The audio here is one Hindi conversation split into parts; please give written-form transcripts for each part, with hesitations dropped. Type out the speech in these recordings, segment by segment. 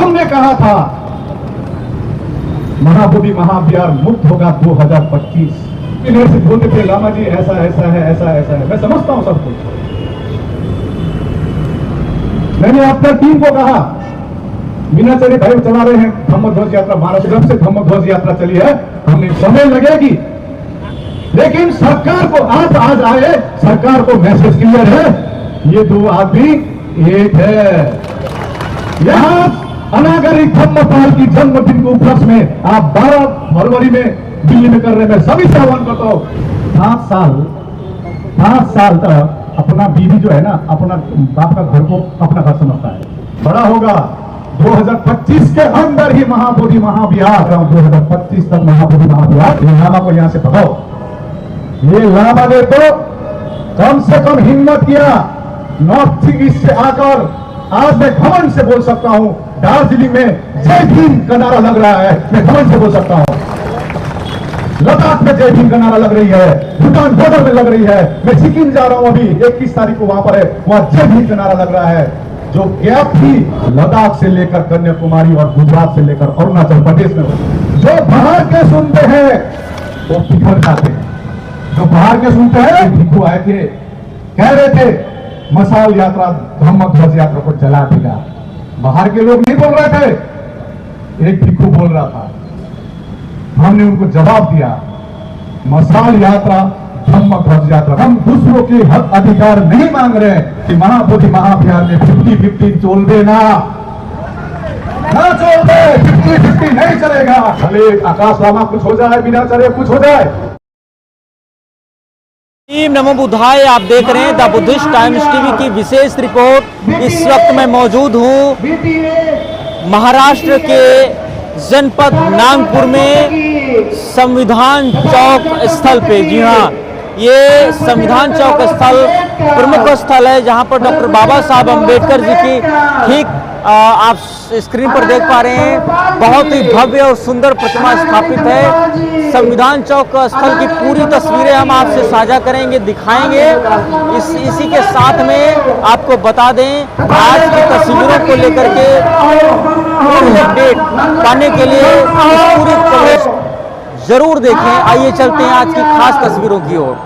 हमने कहा था महाबोधि महाविहार मुक्त होगा 2025। से बोलते थे लामा जी ऐसा ऐसा है, ऐसा ऐसा है। मैं समझता हूं सब कुछ। मैंने अपनी टीम को कहा, मीनाचरी भाई चला रहे हैं धम्म ध्वज यात्रा, महाराष्ट्र से धम्म ध्वज यात्रा चली है, हमें समय लगेगी, लेकिन सरकार को आज आए, सरकार को मैसेज क्लियर है, ये दो आदमी एक है। यहां अनागरिक धम्मपाल की जन्मदिन के उपलक्ष्य में आप 12 फरवरी में दिल्ली में कर रहे हैं। मैं सभी से आह्वान करता हूं, 5 साल तक अपना बीवी जो है ना, अपना बाप का घर को अपना घर समझता है। बड़ा होगा 2025 के अंदर ही महाबोधि महाविहार, 2025 तक महाबोधि महाविहार। ये लामा को यहां से भगाओ। ये लामा ने तो कम से कम हिम्मत किया, नॉर्थ ईस्ट से आकर आज मैं घमंड से बोल सकता हूं, दार्जिलिंग में जय भीम का नारा लग रहा है, मैं घमंड से बोल सकता हूं। लद्दाख में जय भीम का नारा लग रही है, भूटान बॉर्डर में लग रही है। मैं सिक्किम जा रहा हूं, अभी 21 तारीख को वहां पर है, वहां जय भीम का नारा लग रहा है। जो गैप थी लद्दाख से लेकर कन्याकुमारी और गुजरात से लेकर अरुणाचल प्रदेश में, जो बाहर के सुनते हैं वो बिखर जाते हैं। जो बाहर के सुनते हैं, भिक्खू आए थे, कह रहे थे मशाल यात्रा धम्म ध्वज यात्रा को जला देगा। बाहर के लोग नहीं बोल रहे थे, एक भिक्खू बोल रहा था। हमने उनको जवाब दिया, मशाल यात्रा धम्म ध्वज यात्रा, हम दूसरों के हक अधिकार नहीं मांग रहे हैं कि महाबोधि महाविहार में 50-50 चोल देना ना, चोल दे, 50-50 नहीं चलेगा। भले आकाश लामा कुछ हो जाए, मीनाचर्य कुछ हो जाए। नमो बुद्धाय, आप देख रहे हैं द बुद्धिस्ट टाइम्स टीवी की विशेष रिपोर्ट। इस वक्त मैं मौजूद हूं महाराष्ट्र के जनपद नागपुर में संविधान चौक स्थल पे। जी हाँ, ये संविधान चौक स्थल प्रमुख स्थल है जहां पर डॉक्टर बाबा साहब अम्बेडकर जी की ठीक आप स्क्रीन पर देख पा रहे हैं, बहुत ही भव्य और सुंदर प्रतिमा स्थापित है। संविधान चौक स्थल की पूरी तस्वीरें हम आपसे साझा करेंगे, दिखाएंगे। इसी के साथ में आपको बता दें, आज की तस्वीरों को लेकर के पूरी अपडेट पाने के लिए पूरी कवरेज जरूर देखें। आइए चलते हैं आज की खास तस्वीरों की ओर।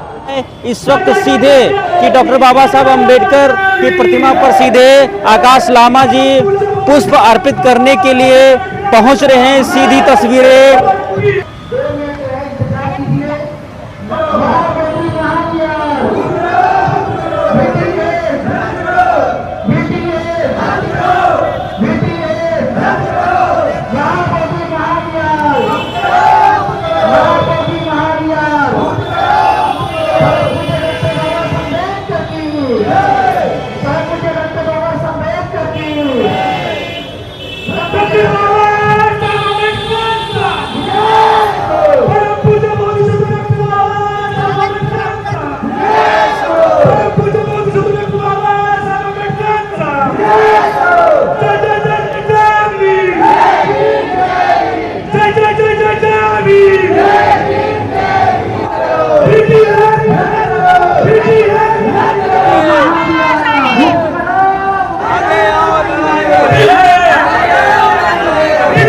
इस वक्त सीधे कि डॉक्टर बाबा साहब अम्बेडकर की प्रतिमा पर सीधे आकाश लामा जी पुष्प अर्पित करने के लिए पहुंच रहे हैं। सीधी तस्वीरें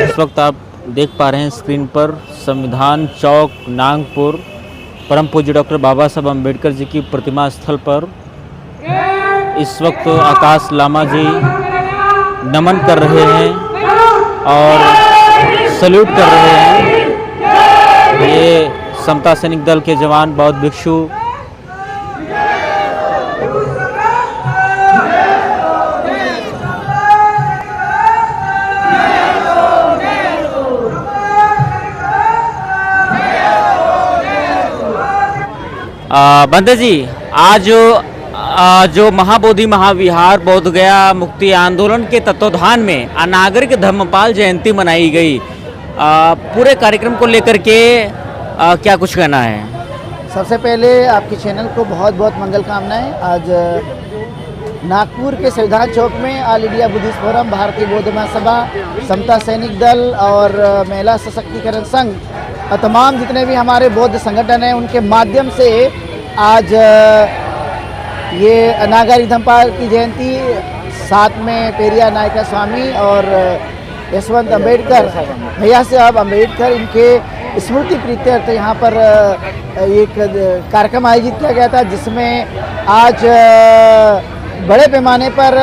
इस वक्त आप देख पा रहे हैं स्क्रीन पर संविधान चौक नागपुर परम पूज्य डॉक्टर बाबा साहब अम्बेडकर जी की प्रतिमा स्थल पर इस वक्त आकाश लामा जी नमन कर रहे हैं और सल्यूट कर रहे हैं। ये समता सैनिक दल के जवान बौद्ध भिक्षु बंदे जी, आज जो महाबोधि महाविहार बोध गया मुक्ति आंदोलन के तत्वाधान में अनागरिक धम्मपाल जयंती मनाई गई, पूरे कार्यक्रम को लेकर के क्या कुछ कहना है? सबसे पहले आपके चैनल को बहुत बहुत मंगल कामनाएं। आज नागपुर के संविधान चौक में ऑल इंडिया बुद्धिस्ट फोरम, भारतीय बौद्ध महासभा, समता सैनिक दल और महिला सशक्तिकरण संघ और तमाम जितने भी हमारे बौद्ध संगठन हैं उनके माध्यम से आज ये अनागरिक धम्मपाल की जयंती, साथ में पेरिया नायका स्वामी और यशवंत अम्बेडकर भैया साहब अम्बेडकर इनके स्मृति प्रीत्यर्थ यहाँ पर एक कार्यक्रम आयोजित किया गया था, जिसमें आज बड़े पैमाने पर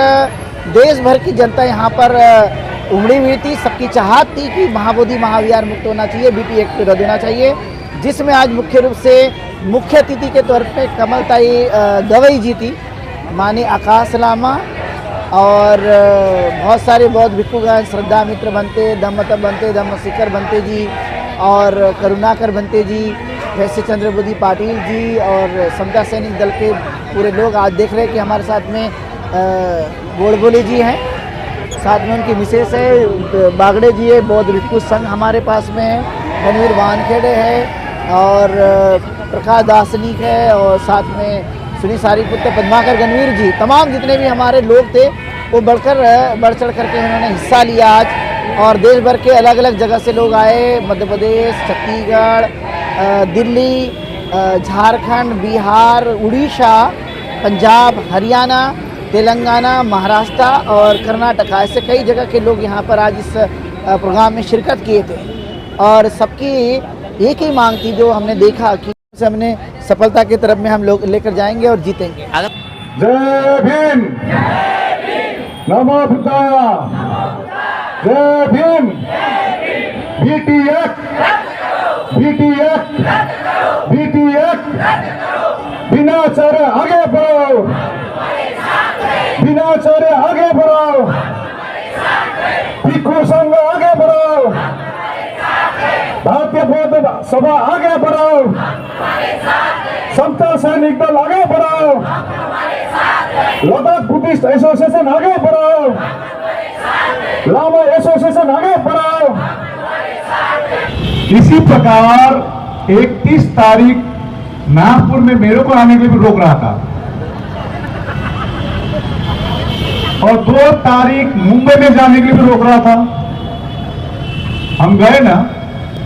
देश भर की जनता यहाँ पर उमड़ी हुई थी। सबकी चाहत थी कि महाबोधि महाविहार मुक्त होना चाहिए, बीटी एक्ट रद्द होना चाहिए, जिसमें आज मुख्य रूप से मुख्य अतिथि के तौर पे कमलताई गवई जी थी, माने आकाश लामा और बहुत सारे बौद्ध भिक्षुगण, श्रद्धा मित्र बनते, धम्मत बनते, धम्मशिखर बनते जी और करुणाकर बनते जी, वैसे चंद्रबुद्धि पाटिल जी और समता सैनिक दल के पूरे लोग आज देख रहे हैं कि हमारे साथ में गोड़बोले जी हैं, साथ में उनकी मिसेस है, बागड़े जी है, बौद्ध भिक्षु संघ हमारे पास में है, रणवीर वानखेड़े है और प्रकाश दासनिक है और साथ में सुनी सारीपुत्र पद्माकर गणवीर जी, तमाम जितने भी हमारे लोग थे वो बढ़ चढ़ करके उन्होंने हिस्सा लिया आज। और देश भर के अलग अलग जगह से लोग आए, मध्य प्रदेश, छत्तीसगढ़, दिल्ली, झारखंड, बिहार, उड़ीसा, पंजाब, हरियाणा, तेलंगाना, महाराष्ट्र और कर्नाटक, ऐसे कई जगह के लोग यहाँ पर आज इस प्रोग्राम में शिरकत किए थे। और सबकी एक ही मांग थी जो हमने देखा कि हमने सफलता की तरफ में हम लोग लेकर जाएंगे और जीतेंगे। जय भीम, नमो बुद्धाय, जय भीम, बीटी एक्ट, बिना चोरे आगे बढ़ो, बिना चोरे आगे बढ़ो, भिक्षु संघ आगे बढ़ो, भारतीय बौद्ध सभा आगे बढ़ो, समता सैनिक दल आगे बढ़ो, लद्दाख बुद्धिस्ट एसोसिएशन आगे बढ़ो, लामा एसोसिएशन आगे बढ़ो। इसी प्रकार 31 तारीख नागपुर में मेरे को आने के लिए भी रोक रहा था और 2 तारीख मुंबई में जाने के लिए भी रोक रहा था। हम गए ना,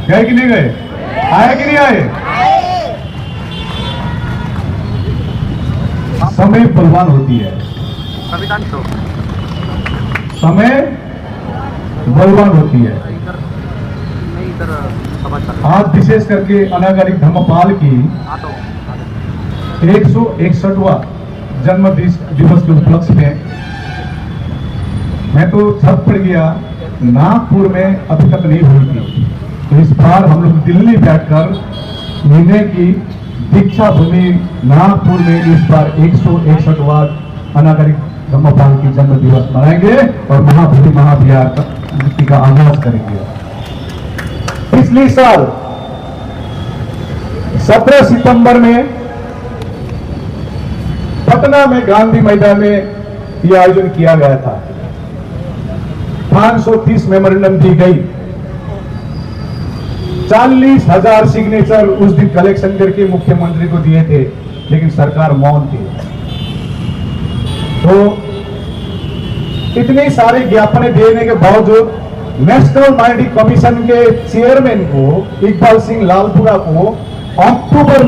गए कि नहीं गए, आए कि नहीं आए? समय बलवान होती है, समय बलवान होती है। आज विशेष करके अनागरिक धर्मपाल की 161वां जन्म दिवस के उपलक्ष्य में मैं तो छत पड़ गया, नागपुर में अभी तक नहीं हुई थी, तो इस बार हम लोग दिल्ली बैठकर निर्णय की दीक्षा भूमि नागपुर में इस बार 161वां अनागरिक धर्मपाल की जन्म दिवस मनाएंगे और महाबोधि महाविहार का आगाज करेंगे। पिछले साल 17 सितंबर में पटना में गांधी मैदान में यह आयोजन किया गया था। 530 मेमोरेंडम दी गई, 40,000 सिग्नेचर उस दिन कलेक्शन करके मुख्यमंत्री को दिए थे, लेकिन सरकार मौन थी। तो इतने सारे ज्ञापन देने के बावजूद नेशनल माइनॉरिटी कमीशन के चेयरमैन को इकबाल सिंह लालपुरा को अक्टूबर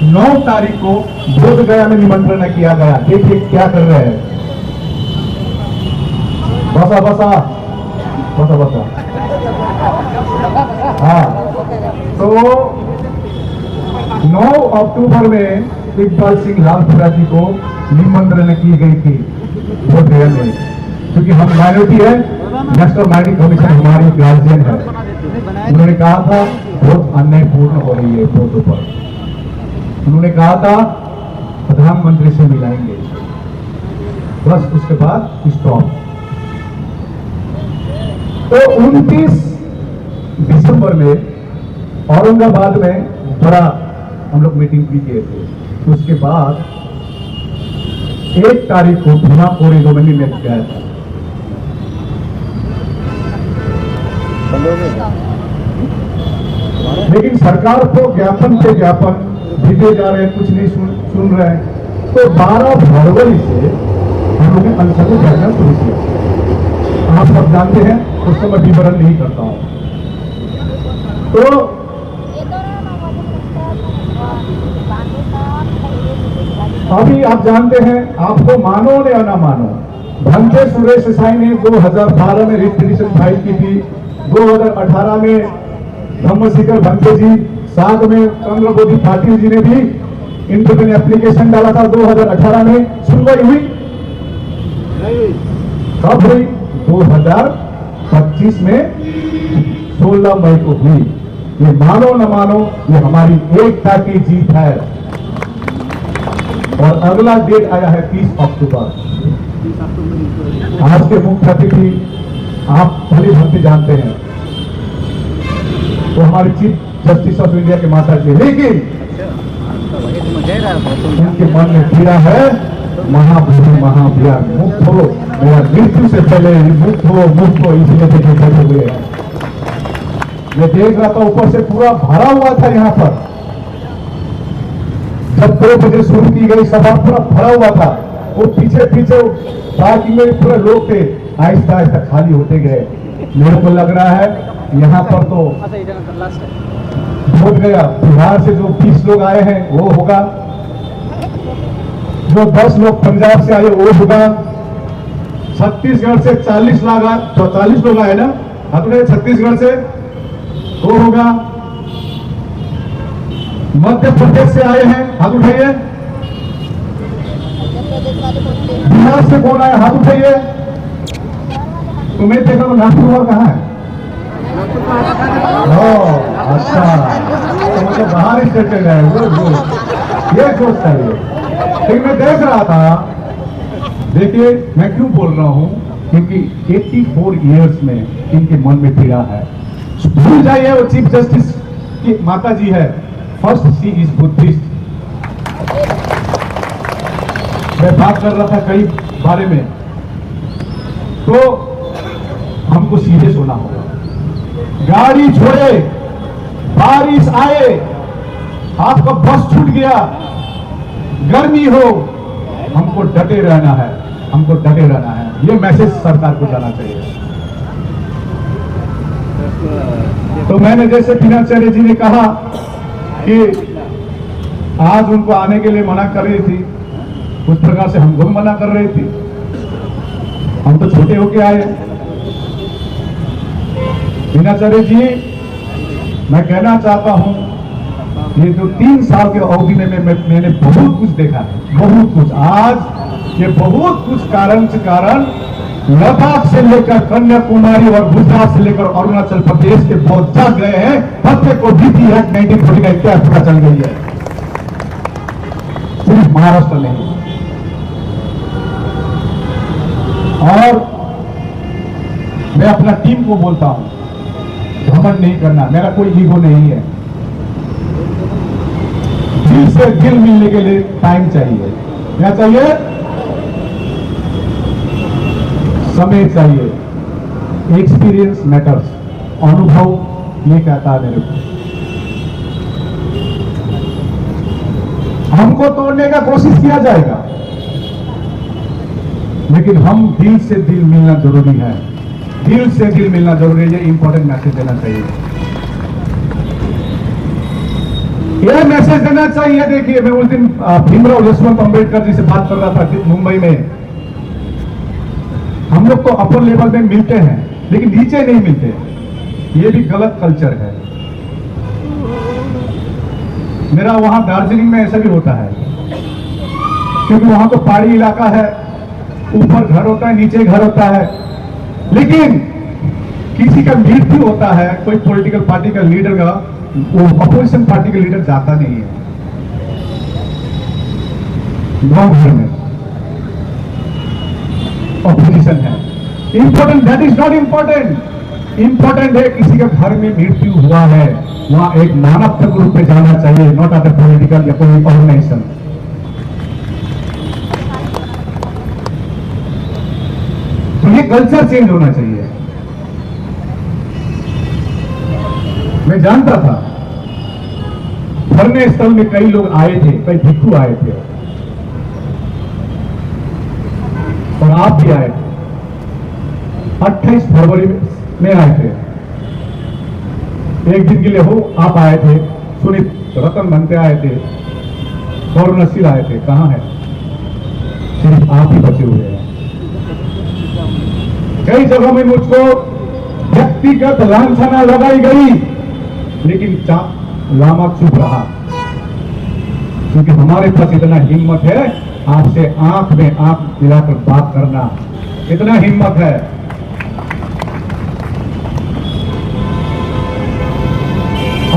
9 तारीख को बोध गया में निमंत्रण किया गया। देखिए क्या कर रहे हैं, बसा बसा बसा बसा। हाँ, तो 9 अक्टूबर में इकबाल सिंह लालपुरा जी को निमंत्रण की गई थी बोध गया में, क्योंकि हम माइनॉरिटी है, नेशनल माइनॉरिटी कमीशन हमारी गार्जियन है। उन्होंने कहा था बहुत अन्यायपूर्ण हो रही है बोधों पर, उन्होंने कहा था प्रधानमंत्री से मिलाएंगे, बस उसके बाद स्टॉप। तो 29 दिसंबर में औरंगाबाद में बड़ा हम लोग मीटिंग भी किए थे। उसके बाद 1 तारीख को भीमा कोरेगांव में गया था। लेकिन सरकार को ज्ञापन पे ज्ञापन भेजे जा रहे हैं, कुछ नहीं सुन रहे हैं। तो 12 फरवरी से हम लोगों ने अनशन करना शुरू किया। आप सब जानते हैं, उस समय विवरण नहीं करता हूं। तो अभी आप जानते हैं, आपको मानो या ना मानो, भंते सुरेश साई ने 2012 में रिट पिटीशन फाइल की थी। 2018 में धम्मशिखर भंते जी, साथ में चंद्रबोधी पाटिल जी ने भी इंडिपेंडेंट एप्लीकेशन डाला था। 2018 में सुनवाई हुई, कब हुई? 2025 में 16 मई को हुई। ये मानो न मानो, ये हमारी एकता की जीत है। और अगला डेट आया है 30 अक्टूबर। आज के मुख्य अतिथि आप भली भांति जानते हैं, वो हमारे चीफ जस्टिस ऑफ इंडिया के माता जी, लेकिन उनके मन में पीड़ा है महाभूमि महाबिहार मुक्त हो, मेरा मृत्यु से पहले मुक्त हो, इसलिए बैठे हुए हैं। मैं देख रहा था ऊपर से पूरा भरा हुआ था यहाँ पर। जब 2 बजे शुरू की गई सभा पूरा भरा हुआ था। वो पीछे पार्किंग में पूरे लोग थे, आहिस्ता आहिस्ता खाली होते गए। मेरे को लग रहा है यहाँ पर तो हो गया। बिहार से जो 20 लोग आए हैं वो होगा, जो 10 लोग पंजाब से आए वो होगा, छत्तीसगढ़ से 40 लोग आए ना, अपने छत्तीसगढ़ से वो होगा, मध्य प्रदेश से आए हैं, हाथ उठाइए। बिहार से कौन आया, हाथ उठाइए। तुम्हें देखा तो नागपुर और कहाँ है? अच्छा, तो मतलब बाहर ही चले गए ये सोच चाहिए। लेकिन मैं देख रहा था, देखिए मैं क्यों बोल रहा हूं, क्योंकि 84 इयर्स में इनके मन में पीड़ा है। भूल जाइए वो चीफ जस्टिस की माता जी है, फर्स्ट शी इज बुद्धिस्ट। मैं बात कर रहा था कई बारे में, तो हमको सीधे सोना होगा। गाड़ी छोड़े, बारिश आए, आपका बस छूट गया, गर्मी हो, हमको डटे रहना है, हमको डटे रहना है। ये मैसेज सरकार को जाना चाहिए। तो मैंने जैसे पीनाचार्य जी ने कहा कि आज उनको आने के लिए मना कर रही थी, उस प्रकार से हमको भी मना कर रही थी। हम तो छोटे होके आए। पीनाचार्य जी, मैं कहना चाहता हूं, ये जो 3 साल के अवधि में मैंने बहुत कुछ देखा है, बहुत कुछ। आज ये बहुत कुछ कारण लद्दाख से लेकर कन्याकुमारी और गुजरात से लेकर अरुणाचल प्रदेश के बहुत जाग गए हैं। प्रत्येक को बीती एक्ट 1940 का क्या पता चल गई है, सिर्फ महाराष्ट्र नहीं। और मैं अपना टीम को बोलता हूं, घमंड नहीं करना, मेरा कोई ईगो नहीं है। दिल से दिल मिलने के लिए टाइम चाहिए, क्या चाहिए? समय चाहिए। एक्सपीरियंस मैटर्स, अनुभव ये कहता है मेरे को। हमको तोड़ने का कोशिश किया जाएगा, लेकिन हम दिल से दिल मिलना जरूरी है। दिल से दिल मिलना जरूरी है, ये इंपॉर्टेंट मैसेज देना चाहिए। यह मैसेज देना चाहिए। देखिए, मैं उस दिन भीमराव यशवंत अंबेडकर जी से बात कर रहा था मुंबई में। हम लोग तो अपर लेवल में मिलते हैं, लेकिन नीचे नहीं मिलते। ये भी गलत कल्चर है। मेरा वहां दार्जिलिंग में ऐसा भी होता है, क्योंकि वहां तो पहाड़ी इलाका है, ऊपर घर होता है, नीचे घर होता है। लेकिन किसी का मृत्यु होता है, कोई पॉलिटिकल पार्टी का लीडर का, वो अपोजिशन पार्टी का लीडर जाता नहीं है गांव घर में। ऑपोजिशन है। Important, that is not important. Important है किसी के घर में मृत्यु हुआ है, वहां एक मानवता के रूप में जाना चाहिए, नॉट एट पॉलिटिकल या कोई ऑर्गेनाइजेशन। तो ये कल्चर चेंज होना चाहिए। मैं जानता था धरने स्थल में कई लोग आए थे, कई भिक्षु आए थे, और आप भी आए थे। 28 फरवरी में आए थे, एक दिन के लिए हो आप आए थे। सुनीत रतन बनते आए थे, गौर नसीर आए थे। कहां है? सिर्फ आप ही बचे हुए हैं। कई जगहों में मुझको व्यक्तिगत लांछना लगाई गई, लेकिन लामा चुप रहा, क्योंकि हमारे पास इतना हिम्मत है आपसे आंख में आंख मिलाकर बात करना, इतना हिम्मत है।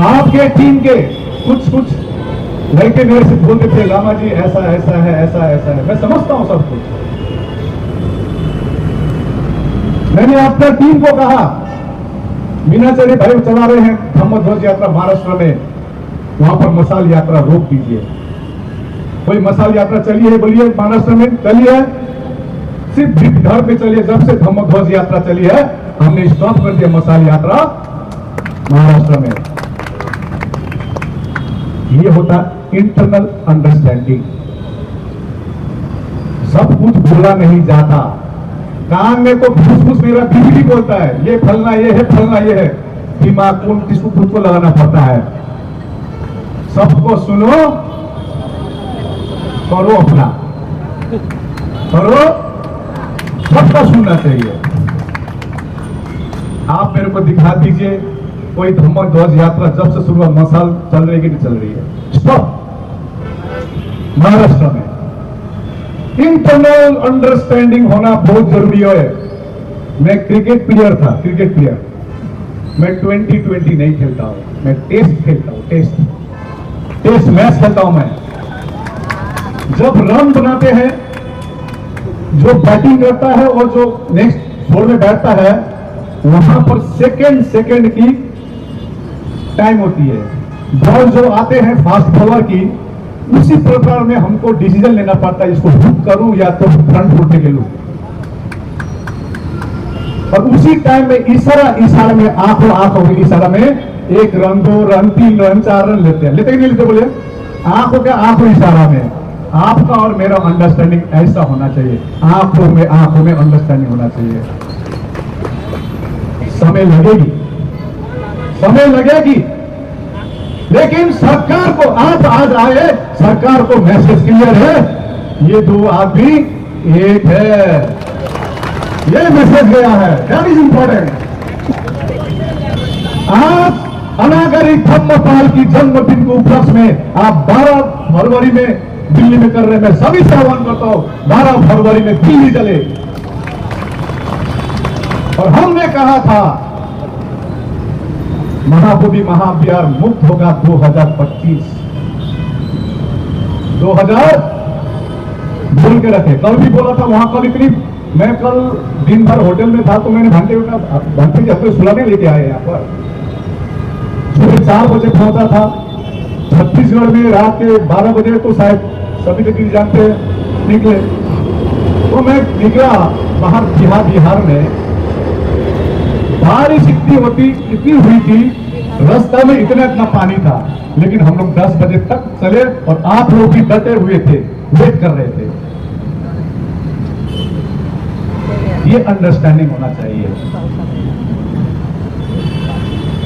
आपके टीम के कुछ लड़के मेरे से बोलते थे, लामा जी ऐसा ऐसा है, ऐसा ऐसा है। मैं समझता हूं सब कुछ। मैंने अपने टीम को कहा, मीनाचरी भाई चला रहे हैं धम्म ध्वज यात्रा महाराष्ट्र में, वहां पर मसाल यात्रा रोक दीजिए। कोई मसाल यात्रा चली है बोलिए महाराष्ट्र में? चली है, सिर्फ घर पे चलिए। जब से धम्म ध्वज यात्रा चली है हमने स्टॉप कर दिया मसाल यात्रा महाराष्ट्र में। ये होता इंटरनल अंडरस्टैंडिंग। सब कुछ बोला नहीं जाता, कान में तो फुसफुस मेरा बीबी बोलता है, ये फलना ये है, फलना ये है। दिमाग कौन किसको खुद को लगाना पड़ता है। सबको सुनो, करो अपना, करो, सबका सुनना चाहिए। आप मेरे को दिखा दीजिए कोई धम्म ध्वज यात्रा जब से शुरू हुआ मसाल चल रही है कि नहीं चल रही है? स्टॉप। महाराष्ट्र में इंटरनल अंडरस्टैंडिंग होना बहुत जरूरी है। मैं क्रिकेट प्लेयर था, क्रिकेट प्लेयर। मैं 2020 नहीं खेलता हूं, मैं टेस्ट खेलता हूं, टेस्ट मैच खेलता हूं मैं। जब रन बनाते हैं, जो बैटिंग करता है और जो नेक्स्ट छोड़ में बैठता है, वहां पर सेकंड की टाइम होती है। बॉल जो आते हैं फास्ट बॉलर की, उसी प्रकार में हमको डिसीजन लेना पड़ता है, इसको हुक करूं या तो फ्रंट फुट के लूं। और उसी टाइम में इशारा में आंखों के इशारा में 1 रन 2 रन 3 रन 4 रन लेते हैं। लेते नहीं लेते बोले? आंखों के आंखों इशारा में। आपका और मेरा अंडरस्टैंडिंग ऐसा होना चाहिए, आंखों में अंडरस्टैंडिंग होना चाहिए। समय लगेगी, लेकिन सरकार को आज आए, सरकार को मैसेज क्लियर है, ये 2 आदमी एक है, ये मैसेज गया है। That is important. आप अनागरिक धम्मपाल की जन्मदिन के उपलक्ष्य में आप 12 फरवरी में दिल्ली में कर रहे हैं। मैं सभी से आह्वान करता हूं 12 फरवरी में दिल्ली चले। और हमने कहा था महाबोधि महाविहार मुक्त होगा 2025। 2000 बोल के रखे, कल भी बोला था वहां। कल इतनी, मैं कल दिन भर होटल में था तो मैंने घंटे जी अपने सुलाने लेके आए यहाँ पर। सुबह 4 बजे पहुंचा था छत्तीसगढ़ में, रात के 12 बजे तो शायद सभी तक जानते निकले। तो मैं निकला बाहर बिहार में, बारिश इतनी हुई थी, रास्ता में इतना पानी था, लेकिन हम लोग 10 बजे तक चले और आप लोग भी डटे हुए थे, वेट कर रहे थे। ये अंडरस्टैंडिंग होना चाहिए।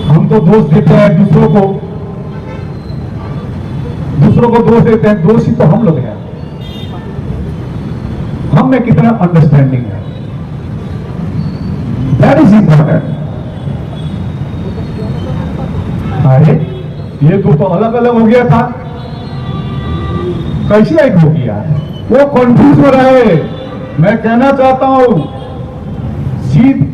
हम तो दोष देते हैं दूसरों को दोष देते हैं, दोषी तो हम लोग हैं। हम में कितना अंडरस्टैंडिंग है, दैट इज इंपॉर्टेंट। अरे ये तो अलग अलग हो गया था, कैसे एक हो गया? वो कंफ्यूज हो रहे। मैं कहना चाहता हूं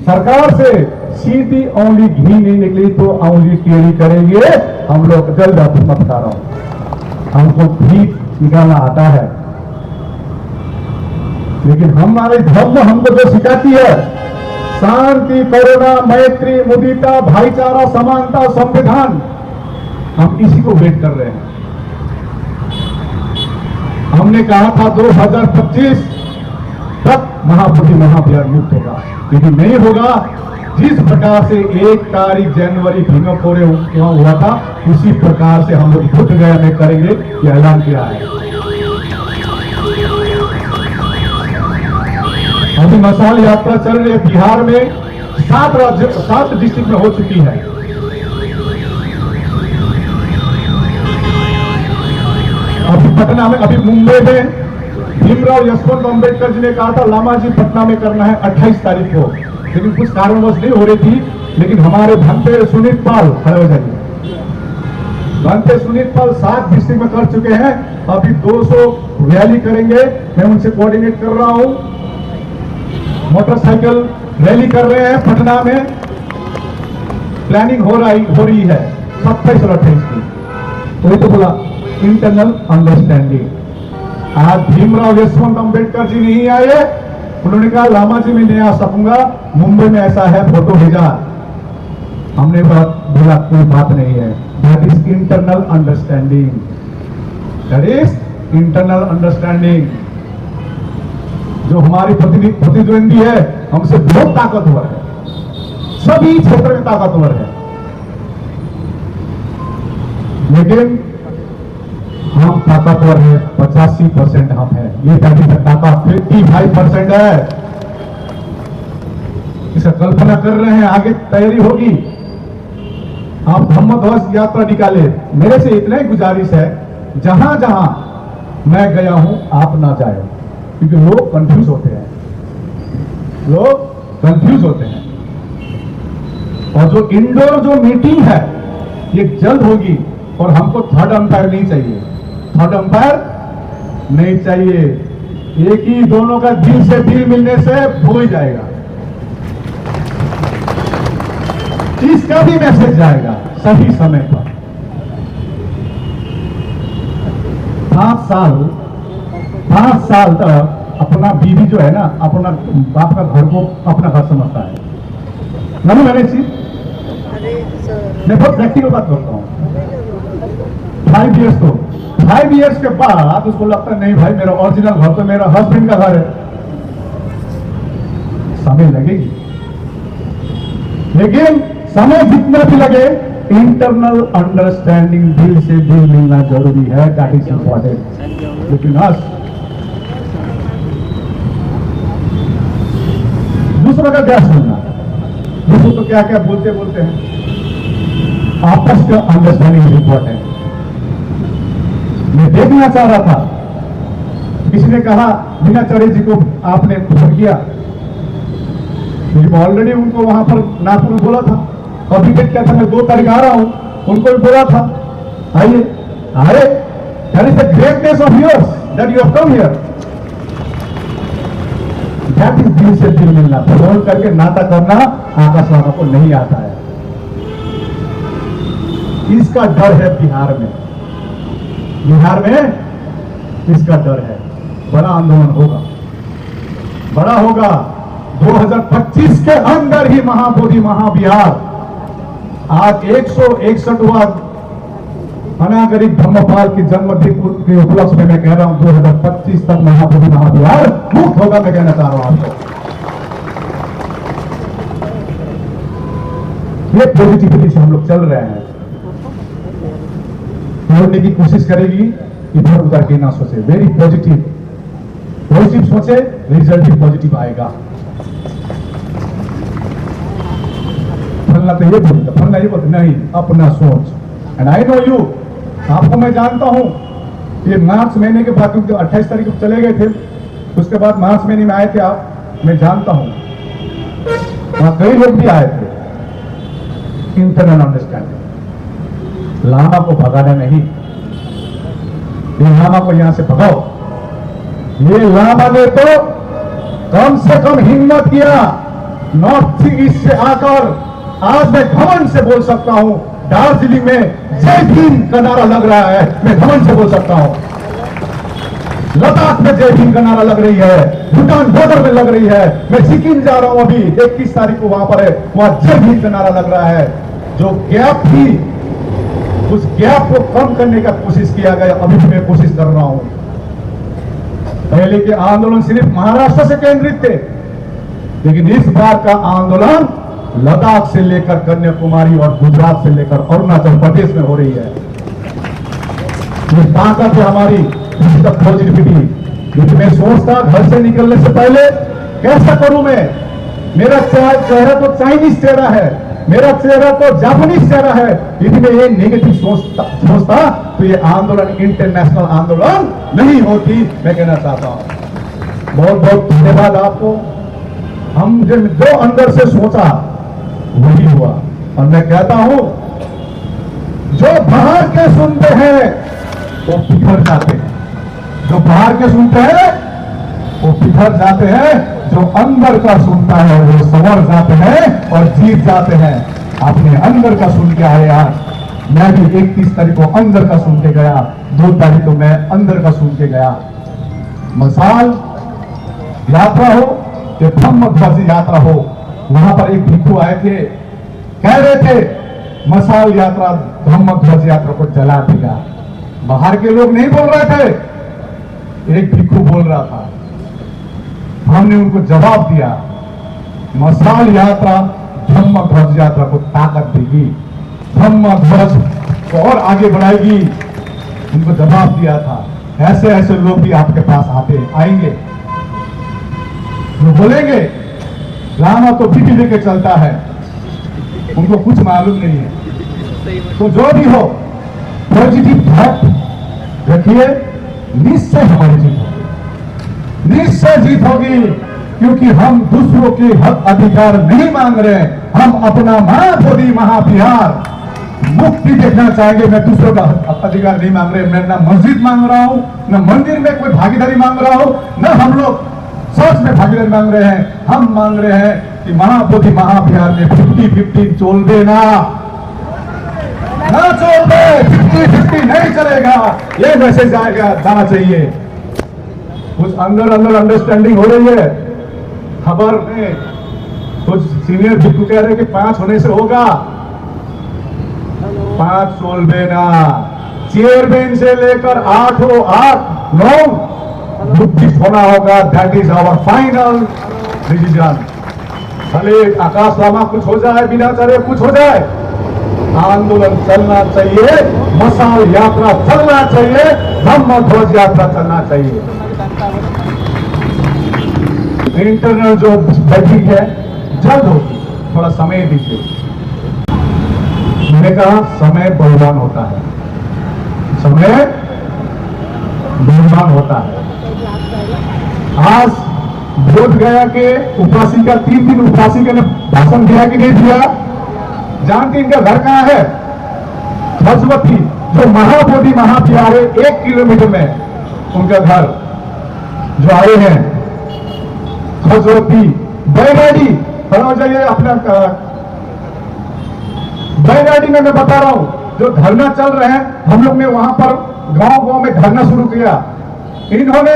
सरकार से, सीधी उंगली घी नहीं निकली तो उंगली टेढ़ी करेंगे हम लोग। जल्द मत खा रहा हूं, हमको घी निकालना आता है, लेकिन हमारे धर्म हमको जो सिखाती है शांति, करुणा, मैत्री, मुदिता, भाईचारा, समानता, संविधान, हम इसी को वेट कर रहे हैं। हमने कहा था 2025 तक महाबोधि महाविहार मुक्त होगा, लेकिन नहीं होगा। जिस प्रकार से 1 तारीख जनवरी भीमा कोरे हुआ था, उसी प्रकार से हम लोग बुद्ध गया में करेंगे, ये ऐलान किया है। अभी मसाल यात्रा चल रही है बिहार में, 7 डिस्ट्रिक्ट में हो चुकी है। अभी पटना में, अभी मुंबई में भीमराव यशवंत अंबेडकर जी ने कहा था लामा जी पटना में करना है 28 तारीख को। लेकिन कुछ कारणवश नहीं हो रही थी। लेकिन हमारे भंते सुनीत पाल, खड़े हो जाइए, भंते सुनीत पाल 7 डिस्ट्रिक्ट में कर चुके हैं। अभी 200 रैली करेंगे, मैं उनसे कोऑर्डिनेट कर रहा हूं। मोटरसाइकिल रैली कर रहे हैं पटना में, प्लानिंग हो रही है 27 और 28 की। तो ये तो बोला इंटरनल अंडरस्टैंडिंग। आज भीमराव यशवंत अंबेडकर जी नहीं आए, उन्होंने कहा लामा जी मैं नहीं आ सकूंगा, मुंबई में ऐसा है, फोटो भेजा। हमने बोला कोई बात नहीं है, that is internal understanding, that is internal understanding. जो हमारी प्रतिद्वंदी है हमसे बहुत ताकतवर है, सभी क्षेत्र में ताकतवर है, लेकिन हम ताकतवर है 85% हम है, ये ताकत 55% है। इसका कल्पना कर रहे हैं, आगे तैयारी होगी। आप धम्मध्वज यात्रा निकाले, मेरे से इतना ही गुजारिश है, जहां जहां मैं गया हूं आप ना जाए, क्योंकि लोग कंफ्यूज होते हैं, लोग कंफ्यूज होते हैं। और जो इंडोर जो मीटिंग है ये जल्द होगी, और हमको थर्ड अंपायर नहीं चाहिए, थर्ड अंपायर नहीं चाहिए। एक ही दोनों का दिल से दिल मिलने से हो ही जाएगा। इसका भी मैसेज जाएगा सही समय पर। 5 साल तक अपना बीवी जो है ना, अपना बाप का घर को अपना घर समझता है। नमो मैंने चीज मैं बहुत प्रैक्टिकल बात करता हूं। 5 इयर्स के बाद उसको लगता है नहीं भाई मेरा ओरिजिनल घर तो मेरा हस्बैंड का घर है। समय लगेगी, लेकिन समय जितना भी लगे इंटरनल अंडरस्टैंडिंग, दिल से दिल मिलना जरूरी है, दैट इज इंपॉर्टेंट। लेकिन दूसरों का क्या सुनना, दूसरों तो क्या क्या बोलते हैं, आपस का अंडरस्टैंडिंग इज इंपॉर्टेंट। मैं देखना चाह रहा था, किसी ने कहा मीनाचार्य जी को आपने फोन किया, ऑलरेडी उनको वहां पर नागपुर में बोला था, अभी तक क्या था मैं 2 तारीख आ रहा हूं, उनको भी बोला था आइए। अरे that is the greatness of yours that you have come here, that is दिल से दिल मिलना। फोन करके नाता करना आकाश वालों को नहीं आता है, इसका डर है बिहार में इसका डर है। बड़ा आंदोलन होगा, बड़ा होगा 2025 के अंदर ही महाबोधि महाविहार। आज 161वां अनागरिक धम्मपाल की जन्मदिन के उपलक्ष्य में मैं कह रहा हूं 2025 तक महाबोधि महाविहार मुक्त होगा। मैं कहना चाह रहा हूं आपको, ये पॉजिटिविटी से हम लोग चल रहे हैं। तोड़ने की कोशिश करेगी, इधर उधर के ना सोचे, वेरी पॉजिटिव सोचे, रिजल्ट भी पॉजिटिव आएगा। फलना तो ये बोलता, फलना ये बोलता नहीं, अपना सोच। एंड आई नो यू, आपको मैं जानता हूं। ये मार्च महीने के बाद 28 तारीख को चले गए थे, उसके बाद मार्च महीने में आए थे आप, मैं जानता हूं वहां कई लोग भी आए थे। इंटरनल अंडरस्टैंडिंग, लामा को भगाना नहीं, ये लामा को यहां से भगाओ। ये लामा ने तो कम से कम हिम्मत किया नॉर्थ ईस्ट से आकर, आज मैं घमंड से बोल सकता हूं दार्जिलिंग में जय भीम का नारा लग रहा है, मैं घमंड से बोल सकता हूं। लद्दाख में जय भीम का नारा लग रही है, भूटान बॉर्डर में लग रही है। मैं सिक्किम जा रहा हूं अभी 21 तारीख को, वहां पर है, वहां जय भीम का नारा लग रहा है। जो गैप थी उस गैप को कम करने का कोशिश किया गया, अभी भी मैं कोशिश कर रहा हूं। पहले के आंदोलन सिर्फ महाराष्ट्र से केंद्रित थे, लेकिन इस बार का आंदोलन लद्दाख से लेकर कन्याकुमारी और गुजरात से लेकर अरुणाचल प्रदेश में हो रही है। ये ताकत है हमारी पॉजिटिविटी। क्योंकि मैं सोचता घर से निकलने से पहले कैसा करूं मैं, मेरा चेहरा तो चाइनीज चेहरा है, मेरा चेहरा तो जापानीज चेहरा है, यदि मैं ये नेगेटिव सोचता तो ये आंदोलन इंटरनेशनल आंदोलन नहीं होती। मैं कहना चाहता हूं बहुत बहुत धन्यवाद आपको। हम जो अंदर से सोचा वही हुआ। और मैं कहता हूं, जो बाहर के सुनते हैं वो बिखर जाते हैं, जो बाहर के सुनते हैं वो बिखर जाते हैं, जो अंदर का सुनता है वो संवर जाते हैं और जीत जाते हैं। आपने अंदर का सुन के आए आज। मैं भी 31 तारीख को अंदर का सुन के गया, 2 तारीख को मैं अंदर का सुन के गया। मसाल यात्रा हो या धम्म ध्वज यात्रा हो, वहां पर एक भिक्षु आए थे, कह रहे थे मसाल यात्रा धम्म ध्वज यात्रा को जला देगा। बाहर के लोग नहीं बोल रहे थे, एक भिक्षु बोल रहा था। हमने उनको जवाब दिया, मसाल यात्रा धम्म ध्वज यात्रा को ताकत देगी, धम्म ध्वज को और आगे बढ़ाएगी। उनको जवाब दिया था। ऐसे ऐसे लोग भी आपके पास आएंगे, वो बोलेंगे लामा तो बिटी लेके चलता है, उनको कुछ मालूम नहीं है। तो जो भी हो, पॉजिटिव थॉट रखिए, निश्चय हमारी जीत होगी, निश्चय जीत होगी। क्योंकि हम दूसरों के हक अधिकार नहीं मांग रहे, हम अपना महाबोधि महाविहार मुक्ति देखना चाहेंगे। मैं दूसरों का अधिकार नहीं मांग रहे, मैं ना मस्जिद मांग रहा हूं, न मंदिर में कोई भागीदारी मांग रहा हूं, न हम लोग चर्च में भागीदारी मांग रहे हैं। हम मांग रहे हैं कि महाबोधि महाविहार में 50-50 चोल देना, ना चोल दे, 50-50 नहीं चलेगा, ये मैसेज जाना चाहिए। कुछ अंदर अंडरस्टैंडिंग हो रही है। खबर में कुछ सीनियर भिक्षु कह रहे कि 5 होने से होगा, 5 चोल देना, चेयरमैन से लेकर 8 हो, 8, 9 बुद्धिस्ट होना होगा। That is our final decision. भले आकाश लामा कुछ हो जाए, बिना चले कुछ हो जाए, आंदोलन चलना चाहिए, मसाल यात्रा चलना चाहिए, धम्म ध्वज यात्रा चलना चाहिए। इंटरनल जो बैठक है जल्द होगी, थोड़ा समय दीजिए। मैंने कहा समय बलवान होता है, समय बलवान होता है। आज बोध गया के उपासिका 3 दिन उपासिका ने भाषण दिया कि नहीं दिया? जानते इनका घर कहां है? खजवती, जो महाबोधि महाविहार है 1 किलोमीटर में उनका घर। जो आए हैं खजवती, बैराडी, खड़ा हो जाइए अपना। बैराडी में मैं बता रहा हूं, जो धरना चल रहे हैं, हम लोग ने वहां पर गांव-गांव में धरना शुरू किया। इन्होंने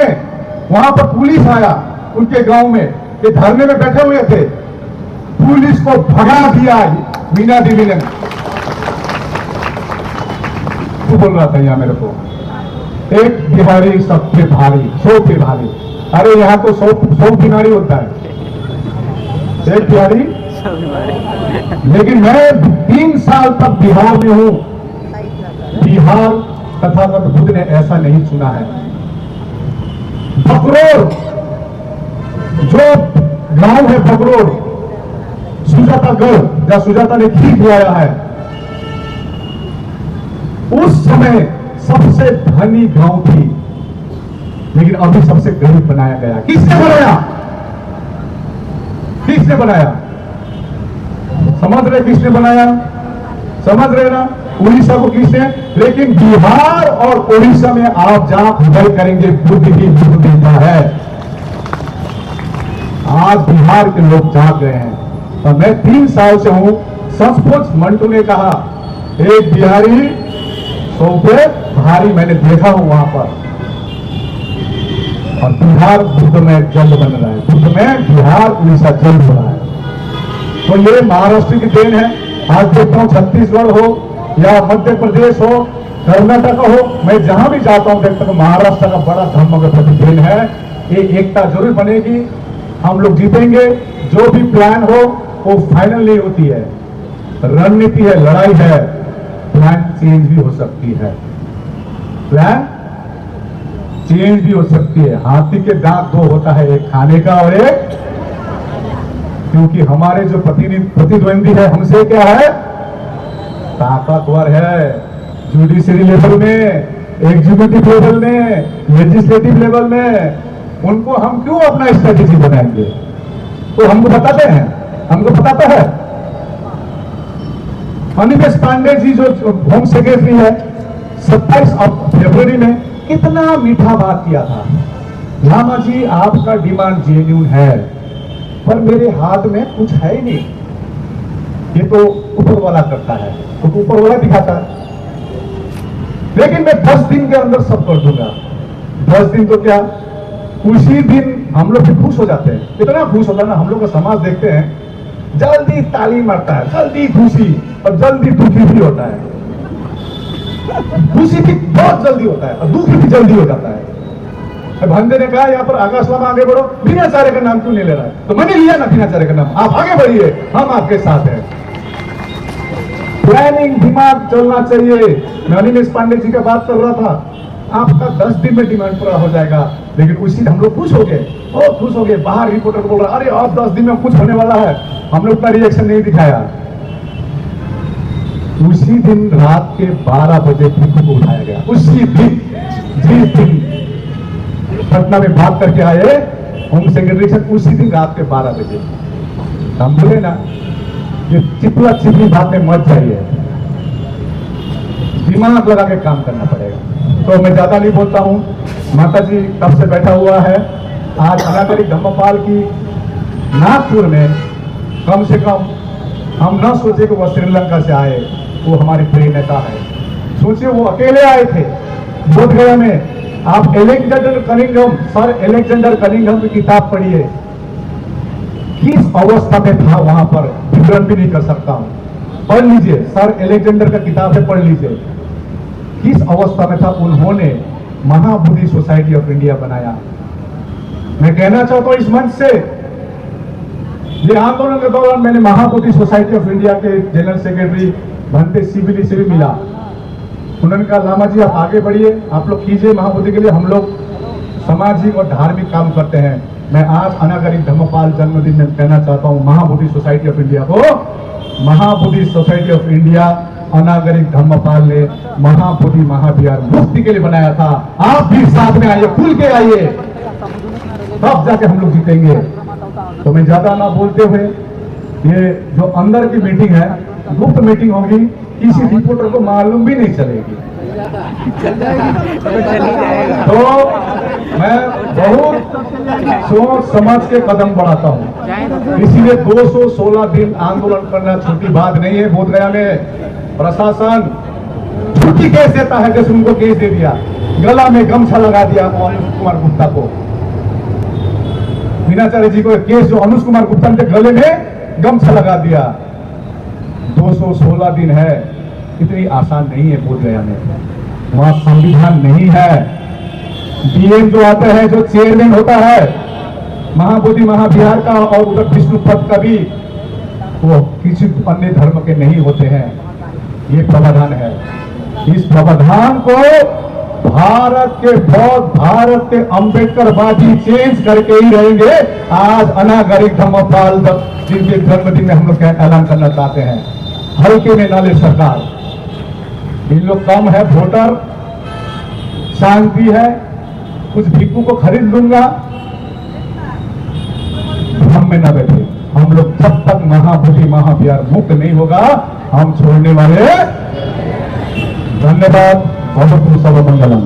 वहां पर पुलिस आया उनके गांव में, ये धरने में बैठे हुए थे, पुलिस को भगा दिया मीना देवी ने। तू बोल रहा था यहाँ मेरे को, एक बिहारी सब पे भारी, 100 पे भारी। अरे यहाँ तो 100 बीमारी होता है, एक बिहारी। लेकिन मैं 3 साल तक बिहार में हूं, बिहार तथागत बुद्ध ने ऐसा नहीं सुना है। बकरोर, जो गांव है बकरोर, सुजातागढ़, जहां सुजाता ने खींच लाया है, उस समय सबसे धनी गांव थी, लेकिन अभी सबसे गरीब बनाया गया। किसने बनाया? किसने बनाया? समझ रहे किसने बनाया? समझ रहे ना? उड़ीसा को किसने? लेकिन बिहार और उड़ीसा में आप जहां खुदाई करेंगे, बुद्ध ही बुद्ध देता है। आज बिहार के लोग जाग गए हैं। और मैं 3 साल से हूं, सचमुच मंटू ने कहा एक बिहारी 100 पे भारी, मैंने देखा हूं वहां पर। और बिहार बुद्ध में जल्द बन रहा है, बुद्ध में बिहार उड़ीसा जल्द हो रहा है। तो ये महाराष्ट्र की देन है। आज देखता हूं छत्तीसगढ़ हो या मध्य प्रदेश हो, कर्नाटक हो, मैं जहां भी जाता हूं देखता हूं महाराष्ट्र का बड़ा धर्म का प्रति देन है। ये एकता जरूर बनेगी, हम लोग जीतेंगे। जो भी प्लान हो वो फाइनल नहीं होती है, रणनीति है, लड़ाई है, प्लान चेंज भी हो सकती है, प्लान चेंज भी हो सकती है। हाथी के दांत 2 होता है, एक खाने का और एक, क्योंकि हमारे जो प्रतिद्वंदी है हमसे क्या है, ताकतवर है। जुडिशरी लेवल में, एग्जीक्यूटिव लेवल में, लेजिस्लेटिव लेवल में, उनको हम क्यों अपना स्ट्रेटेजी बनाएंगे? तो हमको बताते हैं, हमको बताता है। अनिमेश पांडे जी जो होम सेक्रेटरी है, 27 फरवरी में कितना मीठा बात किया था। लामा जी आपका डिमांड जेन्युइन है, पर मेरे हाथ में कुछ है ही नहीं, ये तो ऊपर वाला करता है, तो ऊपर वाला दिखाता है। लेकिन मैं 10 दिन के अंदर सब कर दूंगा। 10 दिन तो क्या, उसी दिन हम लोग भी खुश हो जाते हैं। इतना खुश होता है ना, हम लोग का समाज देखते हैं, जल्दी ताली मारता है, जल्दी खुशी और जल्दी दुखी भी होता है। खुशी भी बहुत जल्दी होता है और दुख भी जल्दी हो जाता है। भंदे ने कहा यहाँ पर आकाश लामा आगे बढ़ो, बिनाचार्य का नाम क्यों नहीं ले रहा है? तो मैंने लिया ना बिनाचार्य का नाम, आप आगे बढ़िए, हम आपके साथ हैं। प्लानिंग दिमाग चलना चाहिए। मैं अनिमेश पांडे जी का बात कर रहा था, आपका 10 दिन में डिमांड पूरा हो जाएगा, लेकिन उसी हम लोग खुश हो गए, बहुत खुश हो गए। बाहर रिपोर्टर बोल रहा अरे अब 10 दिन में कुछ होने वाला है, हम लोग का रिएक्शन नहीं दिखाया। उसी दिन रात के 12 बजे भिक्खू को उठाया गया। उसी दिन जिस दिन पटना में बात करके आए होम सेक्रेटरी से, उसी दिन रात के 12 बजे। हम बोले ना, ये चिपला चिपली बातें मत जाइए, दिमाग लगा के काम करना पड़ेगा। तो मैं ज्यादा नहीं बोलता हूं, माता जी कब से बैठा हुआ है। आज अनागरिक धम्मपाल की नागपुर में कम से कम हम न सोचे कि वह श्रीलंका से आए, वो हमारे प्रिय नेता है। सोचिए वो अकेले आए थे बोधगया में। आप Alexander Cunningham, sir Alexander Cunningham की किताब पढ़िए, किस अवस्था में था वहां पर, विवरण भी नहीं कर सकता हूं। पढ़ लीजिए, सर एलेक्जेंडर का किताब है, पढ़ लीजिए किस अवस्था में था। उन्होंने महाबोधि सोसाइटी ऑफ इंडिया बनाया। मैं कहना चाहता हूं इस मंच से, ये आंदोलन के दौरान मैंने महाबोधि सोसाइटी ऑफ इंडिया के जनरल सेक्रेटरी भंते सिबिली से भी मिला। उन्होंने कहा लामा जी आप आगे बढ़िए, आप लोग कीजिए महाबोधि के लिए, हम लोग सामाजिक और धार्मिक काम करते हैं। मैं आज अनागरिक धम्मपाल जन्मदिन में कहना चाहता हूं महाबोधि सोसाइटी ऑफ इंडिया को, Mahabodhi society of India Anagarika Dhammapala ने महाबोधि महाविहार मुक्ति के लिए बनाया था। आप भी साथ में आइए, खुल के आइए, तब जाके हम लोग जीतेंगे। तो मैं ज्यादा ना बोलते हुए, ये जो अंदर की मीटिंग है गुप्त मीटिंग होगी, किसी रिपोर्टर को मालूम भी नहीं चलेगी। तो मैं बहुत सोच समझ के कदम बढ़ाता हूँ, इसीलिए 216 दिन आंदोलन करना छोटी बात नहीं है। बोधगया में प्रशासन छुट्टी केस देता है, जैसे उनको केस दे दिया, गला में गमछा लगा दिया अनुज कुमार गुप्ता को, मीनाचार्य जी को केस जो अनुज कुमार गुप्ता के गले में गमछा लगा दिया। 216 दिन है, इतनी आसान नहीं है। बोधगया में वहां संविधान नहीं है। डीएम जो आता है, जो चेयरमैन होता है महाबोधि महाविहार का और उधर विष्णुपद का भी, वो किसी अन्य धर्म के नहीं होते हैं। ये प्रावधान है। इस प्रावधान को भारत के बौद्ध, भारत के अंबेडकरवादी चेंज करके ही रहेंगे। आज अनागरिक धम्मपाल जिनके जन्मदिन में हम लोग ऐलान करना चाहते हैं, हल्के में ना ले सरकार। इन लोग कम है वोटर, शांति है, कुछ भिक्खू को खरीद लूंगा, हम में ना बैठे। हम लोग जब तक महाबोधि महाविहार मुक्त नहीं होगा, हम छोड़ने वाले। धन्यवाद। बहुत बहुत सर्वमंगलम।